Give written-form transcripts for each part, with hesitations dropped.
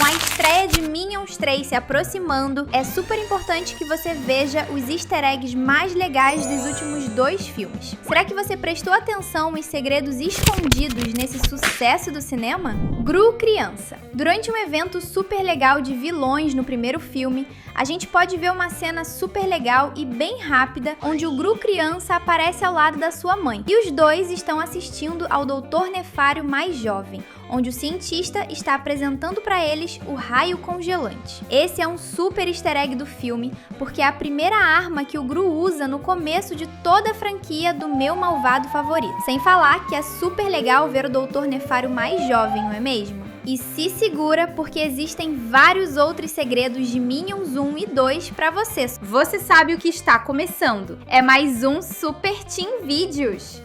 a estreia de Minions 3 se aproximando, é super importante que você veja os easter eggs mais legais dos últimos 2 filmes. Será que você prestou atenção nos segredos escondidos nesse sucesso do cinema? Gru criança. Durante um evento super legal de vilões no primeiro filme, a gente pode ver uma cena super legal e bem rápida, onde o Gru criança aparece ao lado da sua mãe. E os dois estão assistindo ao Doutor Nefário mais jovem, onde o cientista está apresentando para eles o raio congelante. Esse é um super easter egg do filme, porque é a primeira arma que o Gru usa no começo de toda a franquia do meu malvado favorito. Sem falar que é super legal ver o Doutor Nefário mais jovem, não é mesmo? E se segura, porque existem vários outros segredos de Minions 1 e 2 pra você. Você sabe o que está começando. É mais um Super Team Vídeos.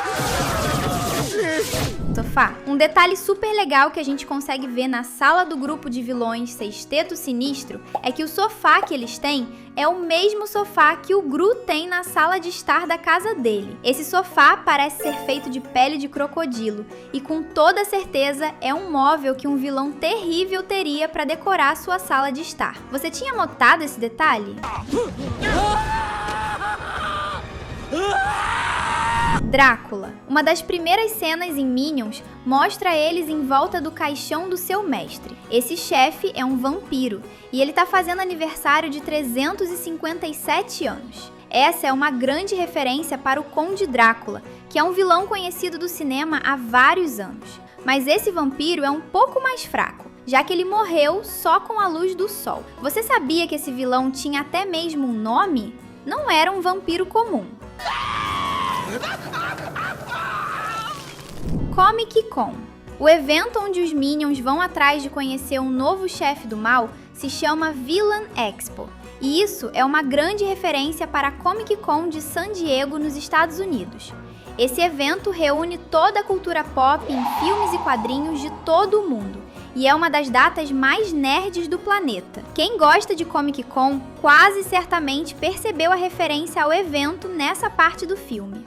Sofá. Um detalhe super legal que a gente consegue ver na sala do grupo de vilões Sexteto Sinistro é que o sofá que eles têm é o mesmo sofá que o Gru tem na sala de estar da casa dele. Esse sofá parece ser feito de pele de crocodilo e com toda certeza é um móvel que um vilão terrível teria para decorar sua sala de estar. Você tinha notado esse detalhe? Drácula. Uma das primeiras cenas em Minions mostra eles em volta do caixão do seu mestre. Esse chefe é um vampiro e ele tá fazendo aniversário de 357 anos. Essa é uma grande referência para o Conde Drácula, que é um vilão conhecido do cinema há vários anos. Mas esse vampiro é um pouco mais fraco, já que ele morreu só com a luz do sol. Você sabia que esse vilão tinha até mesmo um nome? Não era um vampiro comum. Comic Con. O evento onde os Minions vão atrás de conhecer um novo chefe do mal se chama Villain Expo. E isso é uma grande referência para a Comic Con de San Diego, nos Estados Unidos. Esse evento reúne toda a cultura pop em filmes e quadrinhos de todo o mundo. E é uma das datas mais nerds do planeta. Quem gosta de Comic Con quase certamente percebeu a referência ao evento nessa parte do filme.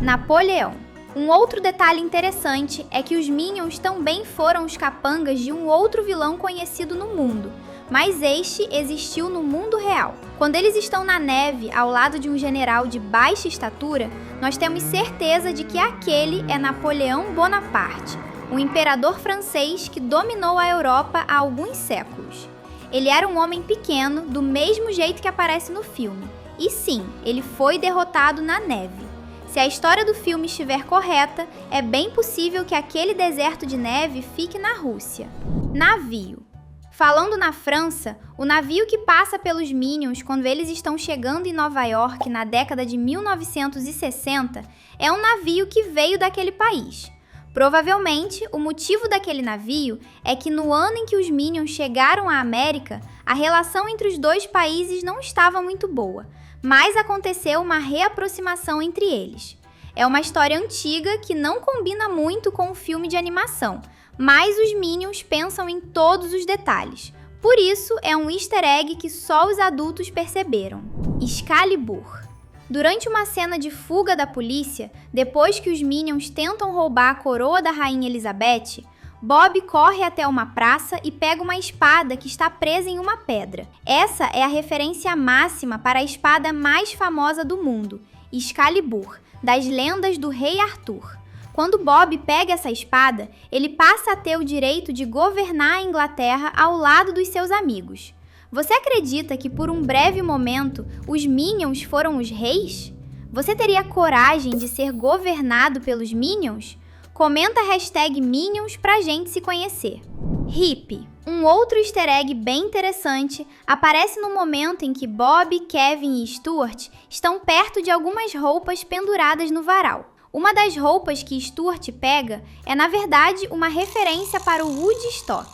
Napoleão. Um outro detalhe interessante é que os Minions também foram os capangas de um outro vilão conhecido no mundo, mas este existiu no mundo real. Quando eles estão na neve ao lado de um general de baixa estatura, nós temos certeza de que aquele é Napoleão Bonaparte, um imperador francês que dominou a Europa há alguns séculos. Ele era um homem pequeno, do mesmo jeito que aparece no filme. E sim, ele foi derrotado na neve. Se a história do filme estiver correta, é bem possível que aquele deserto de neve fique na Rússia. Navio. Falando na França, o navio que passa pelos Minions quando eles estão chegando em Nova York na década de 1960 é um navio que veio daquele país. Provavelmente, o motivo daquele navio é que no ano em que os Minions chegaram à América, a relação entre os dois países não estava muito boa, mas aconteceu uma reaproximação entre eles. É uma história antiga que não combina muito com o filme de animação, mas os Minions pensam em todos os detalhes. Por isso, é um easter egg que só os adultos perceberam. Excalibur. Durante uma cena de fuga da polícia, depois que os Minions tentam roubar a coroa da Rainha Elizabeth, Bob corre até uma praça e pega uma espada que está presa em uma pedra. Essa é a referência máxima para a espada mais famosa do mundo, Excalibur, das lendas do rei Arthur. Quando Bob pega essa espada, ele passa a ter o direito de governar a Inglaterra ao lado dos seus amigos. Você acredita que por um breve momento os Minions foram os reis? Você teria coragem de ser governado pelos Minions? Comenta a hashtag Minions pra gente se conhecer. Hippie. Um outro easter egg bem interessante aparece no momento em que Bob, Kevin e Stuart estão perto de algumas roupas penduradas no varal. Uma das roupas que Stuart pega é, na verdade, uma referência para o Woodstock,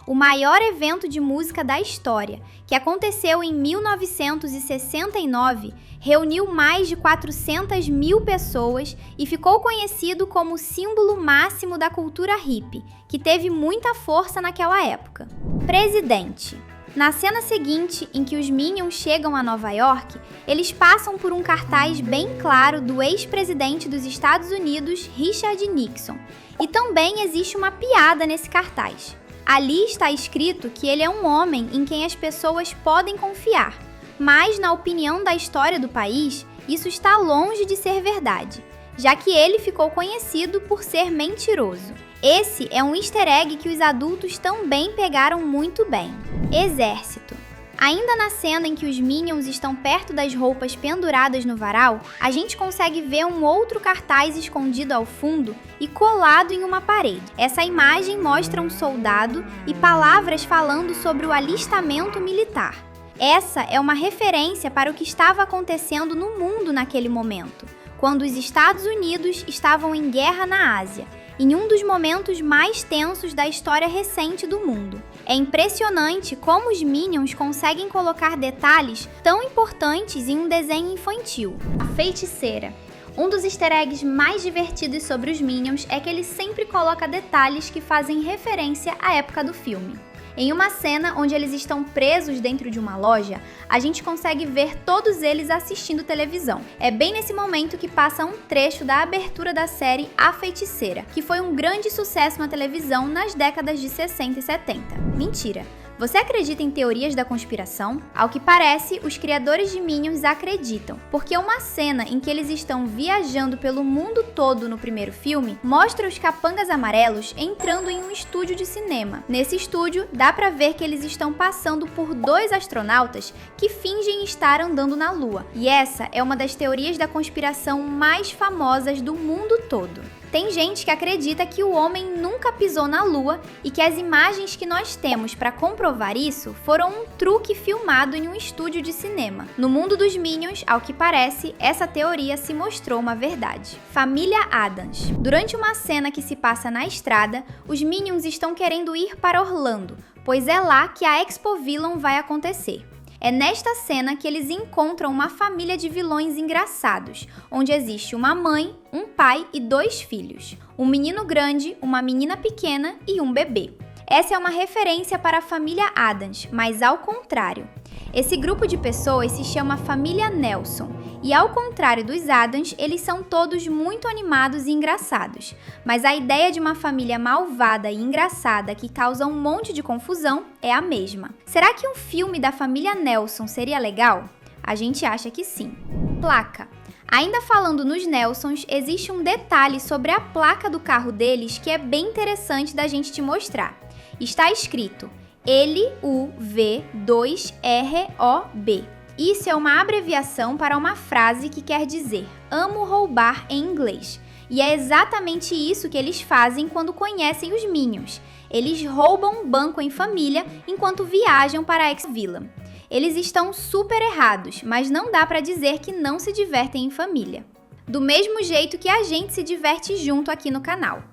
o maior evento de música da história, que aconteceu em 1969, reuniu mais de 400 mil pessoas e ficou conhecido como o símbolo máximo da cultura hippie, que teve muita força naquela época. Presidente. Na cena seguinte, em que os Minions chegam a Nova York, eles passam por um cartaz bem claro do ex-presidente dos Estados Unidos, Richard Nixon. E também existe uma piada nesse cartaz. Ali está escrito que ele é um homem em quem as pessoas podem confiar, mas na opinião da história do país, isso está longe de ser verdade, já que ele ficou conhecido por ser mentiroso. Esse é um easter egg que os adultos também pegaram muito bem. Exército. Ainda na cena em que os Minions estão perto das roupas penduradas no varal, a gente consegue ver um outro cartaz escondido ao fundo e colado em uma parede. Essa imagem mostra um soldado e palavras falando sobre o alistamento militar. Essa é uma referência para o que estava acontecendo no mundo naquele momento, quando os Estados Unidos estavam em guerra na Ásia, em um dos momentos mais tensos da história recente do mundo. É impressionante como os Minions conseguem colocar detalhes tão importantes em um desenho infantil. A feiticeira. Um dos easter eggs mais divertidos sobre os Minions é que ele sempre coloca detalhes que fazem referência à época do filme. Em uma cena onde eles estão presos dentro de uma loja, a gente consegue ver todos eles assistindo televisão. É bem nesse momento que passa um trecho da abertura da série A Feiticeira, que foi um grande sucesso na televisão nas décadas de 60 e 70. Mentira! Você acredita em teorias da conspiração? Ao que parece, os criadores de Minions acreditam, porque uma cena em que eles estão viajando pelo mundo todo no primeiro filme mostra os capangas amarelos entrando em um estúdio de cinema. Nesse estúdio, dá pra ver que eles estão passando por 2 astronautas que fingem estar andando na Lua. E essa é uma das teorias da conspiração mais famosas do mundo todo. Tem gente que acredita que o homem nunca pisou na Lua e que as imagens que nós temos para comprovar isso foram um truque filmado em um estúdio de cinema. No mundo dos Minions, ao que parece, essa teoria se mostrou uma verdade. Família Addams. Durante uma cena que se passa na estrada, os Minions estão querendo ir para Orlando, pois é lá que a Expo Villain vai acontecer. É nesta cena que eles encontram uma família de vilões engraçados, onde existe uma mãe, um pai e 2 filhos. Um menino grande, uma menina pequena e um bebê. Essa é uma referência para a família Addams, mas ao contrário. Esse grupo de pessoas se chama Família Nelson, e ao contrário dos Addams, eles são todos muito animados e engraçados. Mas a ideia de uma família malvada e engraçada que causa um monte de confusão é a mesma. Será que um filme da família Nelson seria legal? A gente acha que sim. Placa. Ainda falando nos Nelsons, existe um detalhe sobre a placa do carro deles que é bem interessante da gente te mostrar. Está escrito LUV2ROB. Isso é uma abreviação para uma frase que quer dizer amo roubar em inglês. E é exatamente isso que eles fazem quando conhecem os Minions. Eles roubam um banco em família enquanto viajam para a X-Villain. Eles estão super errados, mas não dá para dizer que não se divertem em família. Do mesmo jeito que a gente se diverte junto aqui no canal.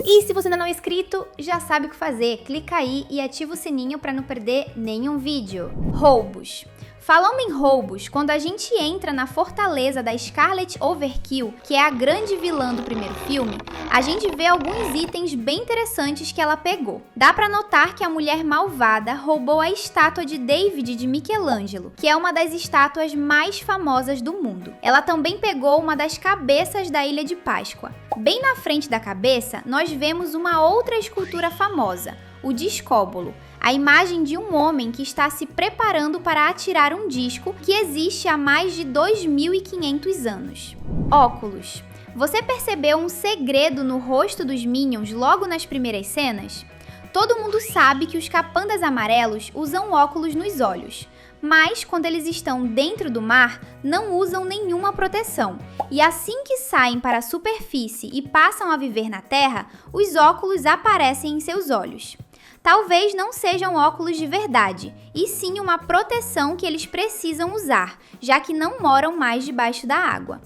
E se você ainda não é inscrito, já sabe o que fazer. Clica aí e ativa o sininho para não perder nenhum vídeo. Roubos. Falando em roubos, quando a gente entra na fortaleza da Scarlet Overkill, que é a grande vilã do primeiro filme, a gente vê alguns itens bem interessantes que ela pegou. Dá pra notar que a mulher malvada roubou a estátua de David de Michelangelo, que é uma das estátuas mais famosas do mundo. Ela também pegou uma das cabeças da Ilha de Páscoa. Bem na frente da cabeça, nós vemos uma outra escultura famosa, o Discóbolo, a imagem de um homem que está se preparando para atirar um disco que existe há mais de 2.500 anos. Óculos. Você percebeu um segredo no rosto dos Minions logo nas primeiras cenas? Todo mundo sabe que os capandas amarelos usam óculos nos olhos, mas quando eles estão dentro do mar, não usam nenhuma proteção. E assim que saem para a superfície e passam a viver na terra, os óculos aparecem em seus olhos. Talvez não sejam óculos de verdade, e sim uma proteção que eles precisam usar, já que não moram mais debaixo da água.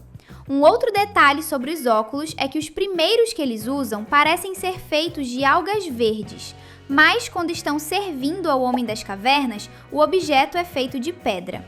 Um outro detalhe sobre os óculos é que os primeiros que eles usam parecem ser feitos de algas verdes, mas quando estão servindo ao Homem das Cavernas, o objeto é feito de pedra.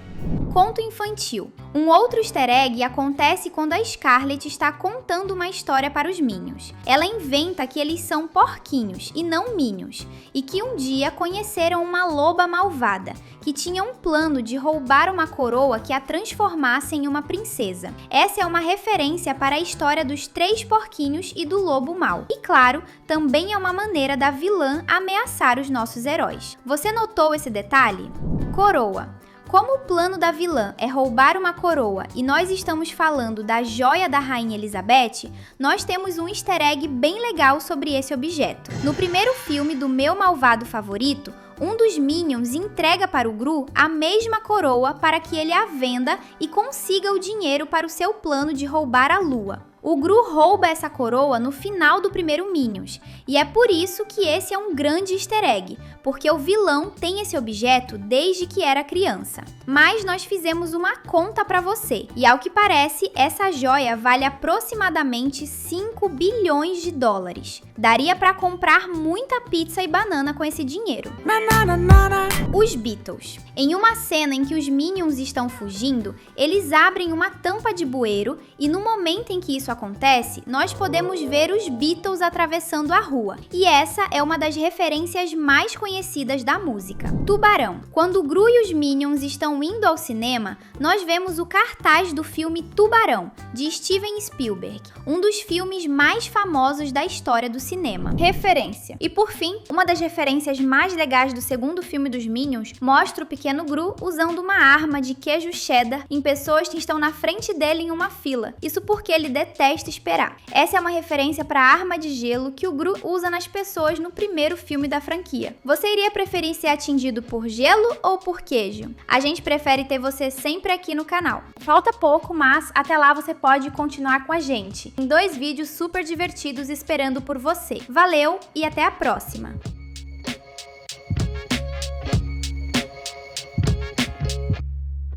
conto infantil. Um outro easter egg acontece quando a Scarlet está contando uma história para os Minions. Ela inventa que eles são porquinhos e não Minions, e que um dia conheceram uma loba malvada, que tinha um plano de roubar uma coroa que a transformasse em uma princesa. Essa é uma referência para a história dos 3 porquinhos e do lobo mau. E claro, também é uma maneira da vilã ameaçar os nossos heróis. Você notou esse detalhe? Coroa. Como o plano da vilã é roubar uma coroa e nós estamos falando da joia da Rainha Elizabeth, nós temos um easter egg bem legal sobre esse objeto. No primeiro filme do Meu Malvado Favorito, um dos Minions entrega para o Gru a mesma coroa para que ele a venda e consiga o dinheiro para o seu plano de roubar a lua. O Gru rouba essa coroa no final do primeiro Minions, e é por isso que esse é um grande easter egg, porque o vilão tem esse objeto desde que era criança. Mas nós fizemos uma conta para você, e ao que parece, essa joia vale aproximadamente 5 bilhões de dólares. Daria para comprar muita pizza e banana com esse dinheiro. Os Beatles. Em uma cena em que os Minions estão fugindo, eles abrem uma tampa de bueiro e no momento em que isso acontece, nós podemos ver os Beatles atravessando a rua. E essa é uma das referências mais conhecidas da música. Tubarão. Quando o Gru e os Minions estão indo ao cinema, nós vemos o cartaz do filme Tubarão, de Steven Spielberg, um dos filmes mais famosos da história do cinema. Referência. E por fim, uma das referências mais legais do segundo filme dos Minions mostra o pequeno Gru usando uma arma de queijo cheddar em pessoas que estão na frente dele em uma fila. Isso porque ele detesta esperar. Essa é uma referência para a arma de gelo que o Gru usa nas pessoas no primeiro filme da franquia. Você iria preferir ser atingido por gelo ou por queijo? A gente prefere ter você sempre aqui no canal. Falta pouco, mas até lá você pode continuar com a gente. Tem 2 vídeos super divertidos esperando por você. Valeu e até a próxima!